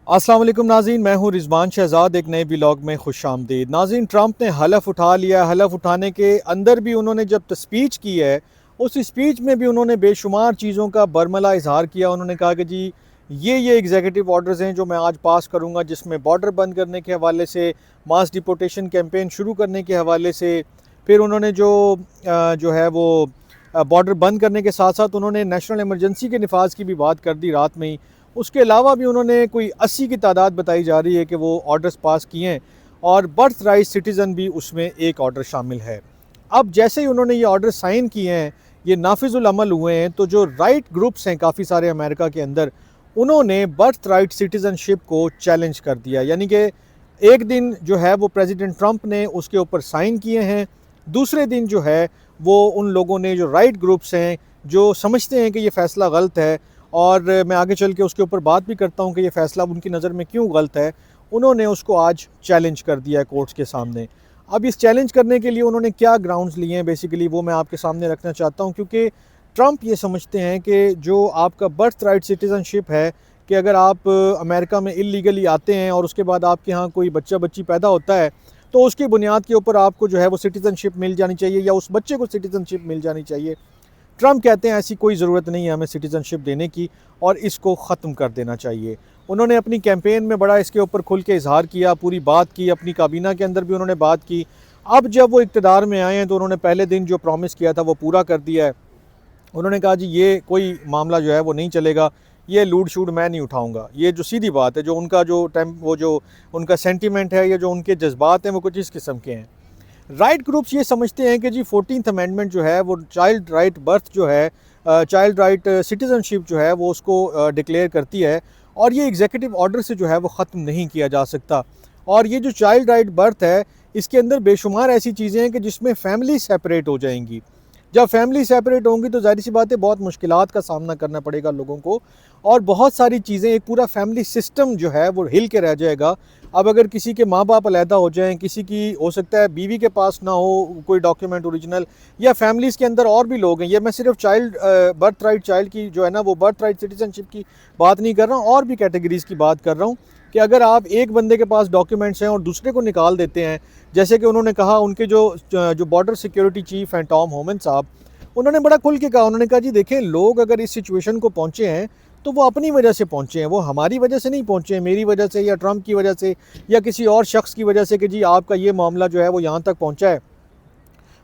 अस्सलाम वालेकुम नाज़रीन, मैं हूँ रिजवान शहजाद। एक नए व्लॉग में खुश आमदीद। नाज़रीन, ट्रंप ने हलफ उठा लिया। हलफ उठाने के अंदर भी उन्होंने जब स्पीच की है, उस स्पीच में भी उन्होंने बेशुमार चीज़ों का बरमला इजहार किया। उन्होंने कहा कि जी ये एग्जीक्यूटिव ऑर्डर्स हैं जो मैं आज पास करूँगा, जिसमें बॉर्डर बंद करने के हवाले से, मास डिपोटेशन कैंपेन शुरू करने के हवाले से, फिर उन्होंने जो है वो बॉर्डर बंद करने के साथ साथ उन्होंने नेशनल इमरजेंसी के नफाज की भी बात कर दी रात में ही। उसके अलावा भी उन्होंने कोई 80 की तादाद बताई जा रही है कि वो ऑर्डर्स पास किए हैं, और बर्थ राइट सिटीज़न भी उसमें एक ऑर्डर शामिल है। अब जैसे ही उन्होंने ये ऑर्डर साइन किए हैं, ये नाफिजुल अमल हुए हैं, तो जो राइट ग्रुप्स हैं काफ़ी सारे अमेरिका के अंदर, उन्होंने बर्थ राइट सिटीज़नशिप को चैलेंज कर दिया। यानी कि एक दिन जो है वो प्रेसिडेंट ट्रंप ने उसके ऊपर साइन किए हैं, दूसरे दिन जो है वो उन लोगों ने, जो राइट ग्रुप्स हैं, जो समझते हैं कि ये फ़ैसला गलत है, और मैं आगे चल के उसके ऊपर बात भी करता हूँ कि ये फ़ैसला उनकी नज़र में क्यों गलत है, उन्होंने उसको आज चैलेंज कर दिया है कोर्ट्स के सामने। अब इस चैलेंज करने के लिए उन्होंने क्या ग्राउंड्स लिए हैं बेसिकली, वो मैं आपके सामने रखना चाहता हूँ। क्योंकि ट्रंप ये समझते हैं कि जो आपका बर्थ राइट सिटीज़नशिप है, कि अगर आप अमेरिका में इल्लीगली आते हैं और उसके बाद आपके यहाँ कोई बच्चा बच्ची पैदा होता है, तो उसकी बुनियाद के ऊपर आपको जो है वो सिटीज़नशिप मिल जानी चाहिए, या उस बच्चे को सिटीज़नशिप मिल जानी चाहिए। ट्रंप कहते हैं ऐसी कोई ज़रूरत नहीं है हमें सिटीज़नशिप देने की, और इसको ख़त्म कर देना चाहिए। उन्होंने अपनी कैंपेन में बड़ा इसके ऊपर खुल के इजहार किया, पूरी बात की, अपनी काबीना के अंदर भी उन्होंने बात की। अब जब वो इक़्तिदार में आए हैं तो उन्होंने पहले दिन जो प्रॉमिस किया था वो पूरा कर दिया है। उन्होंने कहा जी ये कोई मामला जो है वो नहीं चलेगा, ये लूट शूट मैं नहीं उठाऊंगा। ये जो सीधी बात है, जो उनका जो टाइम, वो जो उनका सेंटीमेंट है, या जो उनके जज्बात हैं, वो कुछ इस किस्म के हैं। राइट ग्रुप्स ये समझते हैं कि जी 14th अमेंडमेंट जो है वो चाइल्ड राइट बर्थ जो है, चाइल्ड राइट सिटीज़नशिप जो है वो उसको डिक्लेयर करती है, और ये एग्जीक्यूटिव ऑर्डर से जो है वो ख़त्म नहीं किया जा सकता। और ये जो चाइल्ड राइट बर्थ है, इसके अंदर बेशुमार ऐसी चीज़ें हैं कि जिसमें फैमिली सेपरेट हो जाएंगी। जब फैमिली सेपरेट होंगी तो ज़ाहिर सी बात है बहुत मुश्किलात का सामना करना पड़ेगा लोगों को, और बहुत सारी चीज़ें, एक पूरा फैमिली सिस्टम जो है वो हिल के रह जाएगा। अब अगर किसी के माँ बाप अलहदा हो जाएं, किसी की हो सकता है बीवी के पास ना हो कोई डॉक्यूमेंट ओरिजिनल, या फैमिलीज़ के अंदर और भी लोग हैं, ये मैं सिर्फ चाइल्ड बर्थ राइट चाइल्ड की जो है ना वो बर्थ राइट सिटीजनशिप की बात नहीं कर रहा हूँ, और भी कैटेगरीज़ की बात कर रहा हूँ। कि अगर आप एक बंदे के पास डॉक्यूमेंट्स हैं और दूसरे को निकाल देते हैं, जैसे कि उन्होंने कहा, उनके जो बॉर्डर सिक्योरिटी चीफ हैं टॉम होमन साहब, उन्होंने बड़ा खुल के कहा। उन्होंने कहा जी देखें, लोग अगर इस सिचुएशन को पहुँचे हैं तो वो अपनी वजह से पहुँचे हैं, वो हमारी वजह से नहीं पहुँचे हैं, मेरी वजह से या ट्रंप की वजह से या किसी और शख्स की वजह से कि जी आपका ये मामला जो है वो यहाँ तक पहुँचा है।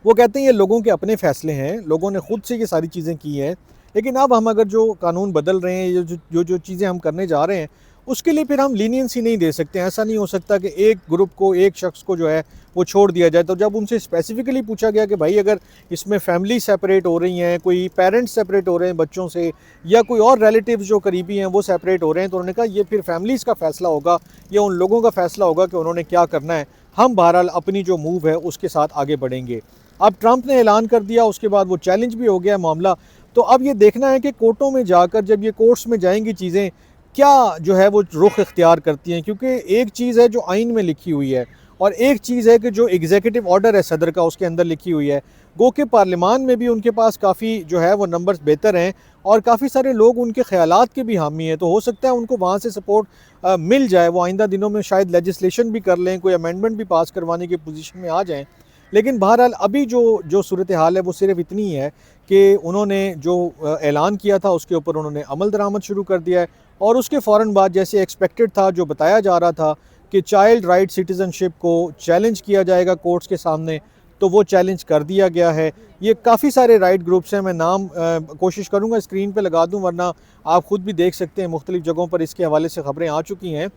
वो कहते हैं ये लोगों के अपने फ़ैसले हैं, लोगों ने ख़ुद से ये सारी चीज़ें की हैं, लेकिन अब हम अगर जो कानून बदल रहे हैं, जो चीज़ें हम करने जा रहे हैं, उसके लिए फिर हम लीनियंसी नहीं दे सकते। ऐसा नहीं हो सकता कि एक ग्रुप को, एक शख्स को जो है वो छोड़ दिया जाए। तो जब उनसे स्पेसिफिकली पूछा गया कि भाई अगर इसमें फैमिली सेपरेट हो रही हैं, कोई पेरेंट्स सेपरेट हो रहे हैं बच्चों से, या कोई और रिलेटिव्स जो करीबी हैं वो सेपरेट हो रहे हैं, तो उन्होंने कहा ये फिर फैमिलीज़ का फ़ैसला होगा, या उन लोगों का फ़ैसला होगा कि उन्होंने क्या करना है। हम बहरहाल अपनी जो मूव है उसके साथ आगे बढ़ेंगे। अब ट्रंप ने ऐलान कर दिया, उसके बाद वो चैलेंज भी हो गया मामला। तो अब ये देखना है कि कोर्टों में जाकर जब ये कोर्ट्स में जाएंगी चीज़ें, क्या जो है वो रुख इख्तियार करती हैं। क्योंकि एक चीज़ है जो आइन में लिखी हुई है, और एक चीज़ है कि जो एग्जीक्यूटिव ऑर्डर है सदर का, उसके अंदर लिखी हुई है। गो के पार्लियामान में भी उनके पास काफ़ी जो है वो नंबर्स बेहतर हैं, और काफ़ी सारे लोग उनके ख्यालात के भी हामी हैं। तो हो सकता है उनको वहाँ से सपोर्ट मिल जाए, वो आइंदा दिनों में शायद लेजिस्लेशन भी कर लें, कोई अमेंडमेंट भी पास करवाने की पोजीशन में आ जाएँ। लेकिन बहरहाल अभी जो सूरत हाल है वो सिर्फ इतनी ही है कि उन्होंने जो ऐलान किया था उसके ऊपर उन्होंने अमल दरामद शुरू कर दिया है, और उसके फ़ौरन बाद, जैसे एक्सपेक्टेड था, जो बताया जा रहा था कि चाइल्ड राइट सिटीज़नशिप को चैलेंज किया जाएगा कोर्ट्स के सामने, तो वो चैलेंज कर दिया गया है। ये काफ़ी सारे राइट ग्रुप्स हैं, मैं नाम कोशिश करूँगा स्क्रीन पे लगा दूँ, वरना आप ख़ुद भी देख सकते हैं, मुख्तलिफ़ जगहों पर इसके हवाले से ख़बरें आ चुकी हैं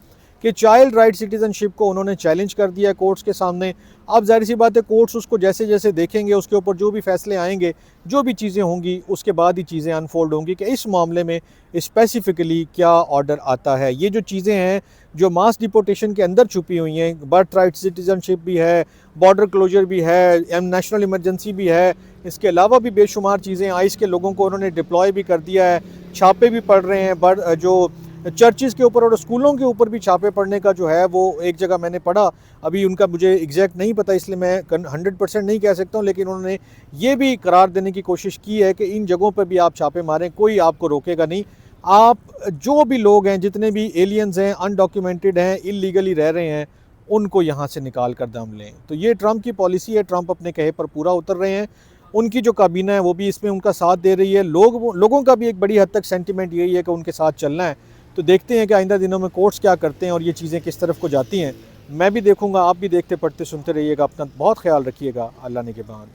कि चाइल्ड राइट सिटीज़नशिप को उन्होंने चैलेंज कर दिया कोर्ट्स के सामने। अब ज़ाहिर सी बात है कोर्ट्स उसको जैसे जैसे देखेंगे, उसके ऊपर जो भी फ़ैसले आएंगे, जो भी चीज़ें होंगी, उसके बाद ही चीज़ें अनफोल्ड होंगी कि इस मामले में स्पेसिफ़िकली क्या ऑर्डर आता है। ये जो चीज़ें हैं जो मास डिपोटेशन के अंदर छुपी हुई हैं, बर्थ राइट सिटीज़नशिप भी है, बॉर्डर क्लोजर भी है, नेशनल इमरजेंसी भी है, इसके अलावा भी बेशुमार चीज़ें, आइस के लोगों को उन्होंने डिप्लॉय भी कर दिया है, छापे भी पड़ रहे हैं, जो चर्चिज़ के ऊपर और स्कूलों के ऊपर भी छापे पड़ने का जो है वो एक जगह मैंने पढ़ा। अभी उनका मुझे एग्जैक्ट नहीं पता, इसलिए मैं 100% नहीं कह सकता हूँ, लेकिन उन्होंने ये भी करार देने की कोशिश की है कि इन जगहों पर भी आप छापे मारें, कोई आपको रोकेगा नहीं। आप जो भी लोग हैं, जितने भी एलियंस हैं, अनडॉक्यूमेंटेड हैं, इल्लीगली रह रहे हैं, उनको यहाँ से निकाल कर दम लें। तो ये ट्रंप की पॉलिसी है, ट्रंप अपने कहे पर पूरा उतर रहे हैं। उनकी जो काबीना है वो भी इसमें उनका साथ दे रही है। लोगों का भी एक बड़ी हद तक सेंटिमेंट यही है कि उनके साथ चलना है। तो देखते हैं कि आइंदा दिनों में कोर्ट्स क्या करते हैं और ये चीज़ें किस तरफ को जाती हैं। मैं भी देखूँगा, आप भी देखते पढ़ते सुनते रहिएगा। अपना बहुत ख्याल रखिएगा। अल्लाह ने के बाद।